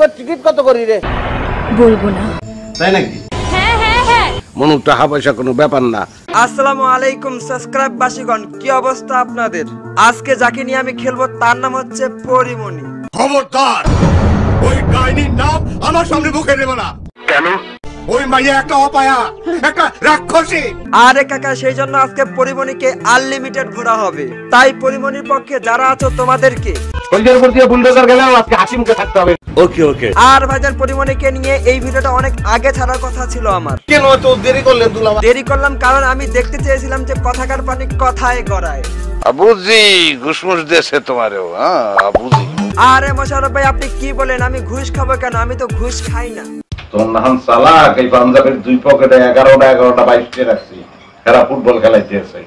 এবার টিকিট কত করি রে? বলবো না। তাই নাকি? হ্যাঁ হ্যাঁ হ্যাঁ। মনু টাকা পয়সা কোনো ব্যাপার না। আসসালামু আলাইকুম সাবস্ক্রাইব বাসীগণ, কি অবস্থা আপনাদের? আজকে যাকে নিয়ে আমি খেলবো তার নাম হচ্ছে পরিমণি। খবরদার ওই ডাইনির নাম আমার সামনে মুখে নেব না। কেন? ওই মাইয়া একটা অপায়া, একটা রাক্ষসী। আরে কাকা, সেই জন্য আজকে পরিমণিকে আনলিমিটেড ঘোরা হবে। তাই পরিমণির পক্ষে যারা আছো তোমাদেরকে কলজের উপর দিয়ে বুলডোজার গেলেও আজকে হাসি মুখে থাকতে হবে। ওকে ওকে। আর ভাইজান পরিমণিকে নিয়ে এই ভিডিওটা অনেক আগে ছাড়ার কথা ছিল আমার। কেন তো দেরি করলেন দুলাভাই? দেরি করলাম কারণ আমি দেখতে চেয়েছিলাম যে কথাকার পানি কথায় গড়ায়। আবুজি ঘুষমুষ দেশে তোমারও, হ্যাঁ আবুজি। আরে মোশাররফ ভাই, আপনি কি বলেন? আমি ঘুষ খাবো কেন? আমি তো ঘুষ খাই না। তোর নাম সালাক, এই পাঞ্জাবের দুই পকেটে 11টা 22টা রাখছি, এরা ফুটবল খেলাইতেছে।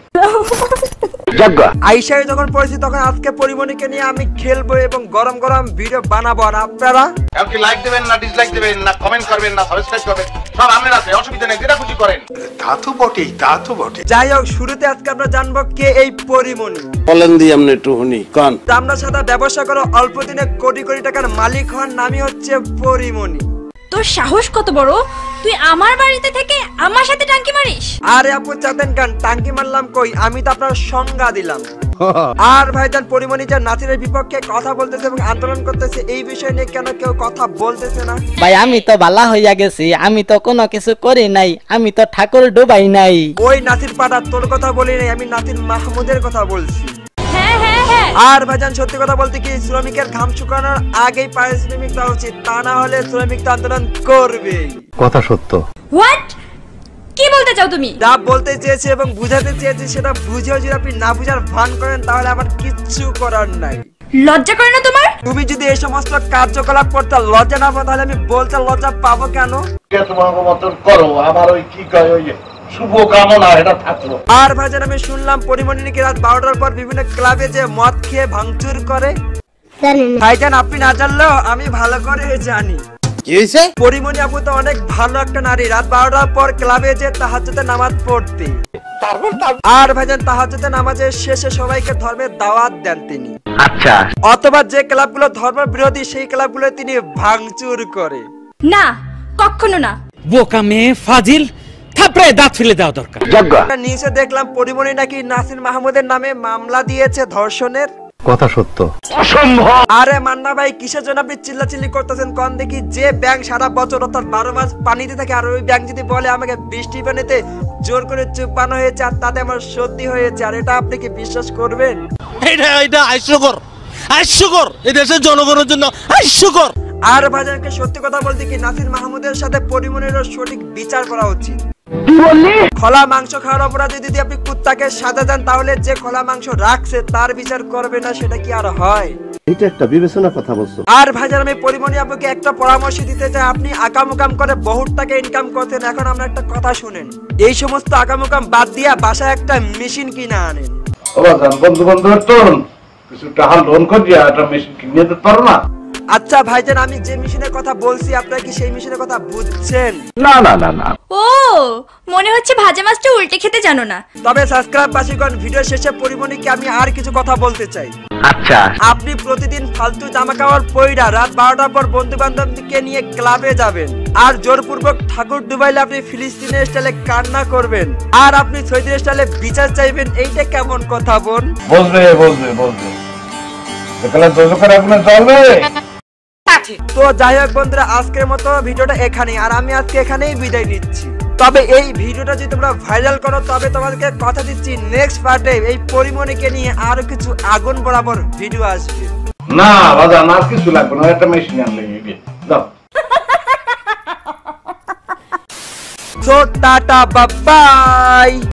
আইসায় যখন পড়েছি তখন আজকে পরিমণিকে নিয়ে আমি খেলবো এবং গরম গরম ভিডিও বানাবো। আর আপনারা এমনকি লাইক দেবেন না, ডিসলাইক দেবেন না, কমেন্ট করবেন না, সাবস্ক্রাইব করবেন, সব আপনার আছে, অসুবিধা নেই, যেটা খুশি করেন। তা তো বটেই, তা তো বটে। যাই হোক, শুরুতে আজকে আমরা জানবো কে এই পরিমণি। বলেন দি আপনি একটু শুনি কোন। আমরা সাথে ব্যবসা করে অল্প দিনে কোটি কোটি টাকার মালিক হওয়ার নামই হচ্ছে পরিমণি। তোর সাহস কত বড়, তুই আমার বাড়িতে থেকে আমার সাথে টাঙ্কি মারিস? আরে আপু চাতেন কান, টাঙ্কি মারলাম কই? আমি তো আপনার সংজ্ঞা দিলাম। আর ভাইজান, পরিমণি যে নাসিরের বিপক্ষে কথা বলতেছে এবং আন্দোলন করতেছে, এই বিষয় নিয়ে কেন কেউ কথা বলতেছে না? ভাই আমি তো বালা হইয়া গেছি, আমি তো কোনো কিছু করি নাই, আমি তো ঠাকুর ডুবাই নাই। ওই নাসির পাড়া তোর কথা বলি নাই, আমি নাসির মাহমুদের কথা বলছি। হ্যাঁ হ্যাঁ হ্যাঁ। আর ভাইজান, সত্যি কথা বলতে কি, শ্রমিকের ঘাম শুকানোর আগেই পারিশ্রমিক দেওয়া উচিত, তা না হলে শ্রমিক তো আন্দোলন করবে। কথা সত্য। হোয়াট? কি বলতে চাও তুমি? যা বলতে চেয়েছি এবং বুঝাতে চেয়েছি সেটা বুঝেও যদি আপনি না বুঝার ভান করেন তাহলে আমার কিচ্ছু করার নাই। লজ্জা করে না তোমার? তুমি যদি এই সমস্ত কার্যকলাপ করতে লজ্জা না পাও তাহলে আমি বলতে লজ্জা পাবো কেন? তোমার মতন করো, আমার ওই কি কয় ওই শুভ কামনা এটা থাকলো। আর ভাইজান, আমি শুনলাম পরিমণি নাকি রাত 12টার পর বিভিন্ন ক্লাবে যে মদ খেয়ে ভাঙচুর করে। ভাইজান, আপনি না জানলেও আমি ভালো করে জানি। কি হইছে? পরিমণি আপু তো অনেক ভালো একটা নারী, রাত 12টার পর ক্লাবে যে তাহাজ্জুদের নামাজ পড়তে। আর ভাইজান, তাহাজ্জুদের নামাজের শেষে সবাইকে ধর্মের দাওয়াত দেন তিনি। আচ্ছা। অথবা যে ক্লাবগুলো ধর্ম বিরোধী সেই ক্লাবগুলো তিনি ভাঙচুর করে। না, কখনো না। বোকা মেয়ে ফাজিল, থাপড়ায় দাঁত ফেলে দেওয়া দরকার। নিচে দেখলাম পরিমণি নাকি নাসির মাহমুদের নামে মামলা দিয়েছে ধর্ষণের। কথা সত্য। আরে মান্না ভাই, কিসের জন্য আপনি চিল্লাচিল্লি করতেছেন? কোন দেখি যে ব্যাংক সারা বছর অর্থাৎ 12 মাস পানিতে থাকে, আর ওই ব্যাংক যদি বলে আমাকে বৃষ্টি পানিতে জোর করে চুপানো হয়েছে আর তাতে আমার সত্যি হয়েছে, আর এটা আপনি কি বিশ্বাস করবেন? এটা হাস্যকর, এই দেশের জনগণের জন্য হাস্যকর। আর ভাইজানকে সত্যি কথা বলতে কি, নাসির মাহমুদের সাথে পরিমণিরও সঠিক বিচার করা উচিত। খোলা মাংস খাওয়ার অপরাধে যদি আপনি কুত্তাকে সাজা দেন তাহলে যে খোলা মাংস রাখছে তার বিচার করবে না, সেটা কি আর হয়? এটা একটা বিবেচনার কথা বলছো। আর ভাইজান, আমি পরিমণি আপুকে একটা পরামর্শ দিতে চাই। আপনি আকামুকাম করে বহুত টাকা ইনকাম করতেন, এখন আমরা একটা কথা শুনেন। এই সমস্ত আকামুকাম বাদ দিয়া বাসায় একটা মেশিন কিনে আনেন। বন্ধু বান্ধবের তো কিছু টাকা লোন করিয়া একটা মেশিন কিনে দিতে পারো না? আচ্ছা ভাইজান, আমি যে মেশিনের কথা বলছি আপনারা কি সেই মেশিনের কথা বুঝছেন? না না না না। ও, মনে হচ্ছে ভাজা মাছটা উল্টে খেতে জানো না। তবে সাবস্ক্রাইব বাসীগণ, ভিডিও শেষে পরিমণিকে আমি আর কিছু কথা বলতে চাই। আচ্ছা। আপনি প্রতিদিন ফালতু জামা কাপড় পইরা রাত 12টার পর বন্ধু বান্ধবকে নিয়ে ক্লাবে যাবেন, আর জোরপূর্বক ঠাকুর ডুবাইলে আপনি ফিলিস্তিনের স্টাইলে কান্না করবেন, আর আপনি সৌদি স্টাইলে বিচার চাইবেন, এইটা কেমন কথা বোন? বলবে দেখলে দোজখের আগুনে জ্বলবে। তো যাই হোক বন্ধুরা, আজকের মতো ভিডিওটা এখানেই, আর আমি আজকে এখানেই বিদায় নিচ্ছি। তবে এই ভিডিওটা যদি তোমরা ভাইরাল করো তবে তোমাদেরকে কথা দিচ্ছি নেক্সট পার্টে এই পরিমণিকে নিয়ে আরো কিছু আগুন বরাবর ভিডিও আসবে। না বাজান, আর কিছু লাগবে না, একটা মেশিন আনলে দাও। তো টাটা, বাই বাই।